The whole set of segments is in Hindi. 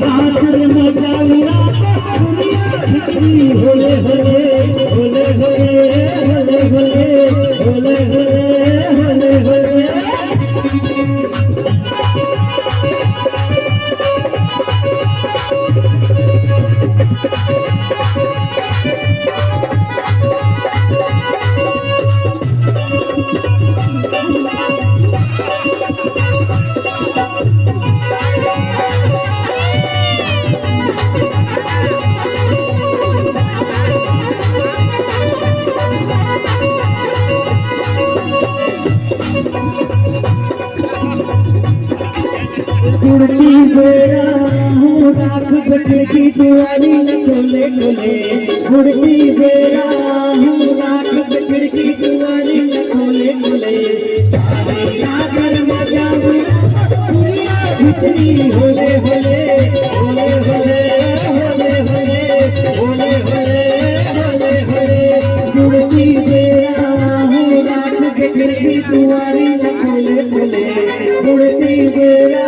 आकर मजा उड़ा दुनिया भितरी होले होले होले होले होले होले होले होले होले कुर्ती बेड़ा हूँ राख खिड़की दुआरी खोले खोले कुर्ती बेड़ा हूँ राख खिड़की दुआरी खोले खोले आकर मजा दुनिया भितरी होले होले होले होले होले होले होले होले होले कुर्ती बेड़ा हूँ राख खिड़की दुआरी खोले खोले कुर्ती बेड़ा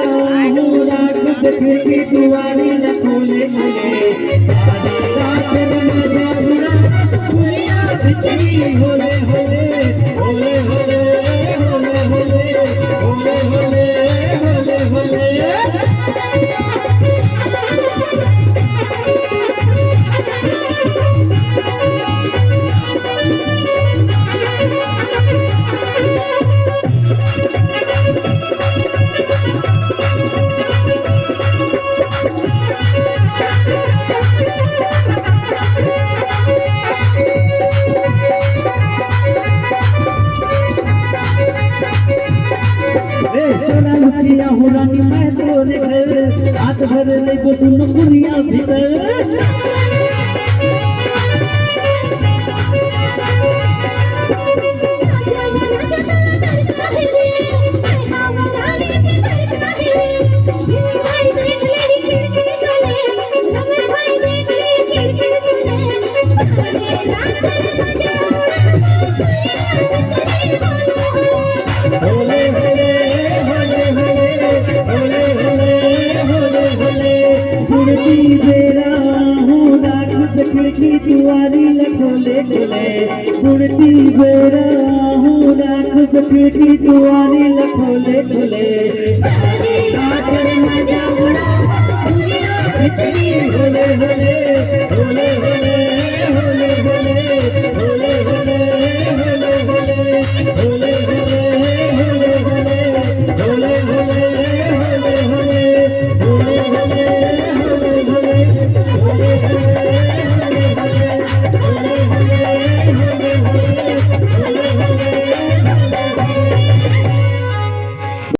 खिड़की दुआरी न खोले खोले आकर मजा उड़ा दुनिया भितरी होले होले होले होले होले होले होले होले होले हो रानी मैं तोरे घर रात भर ले बोतुन कुरिया भीतर खिड़की दुआरी खोले खोले कुर्ती बेड़ा हूँ राख खिड़की दुआरी खोले खोले आकर मजा उड़ा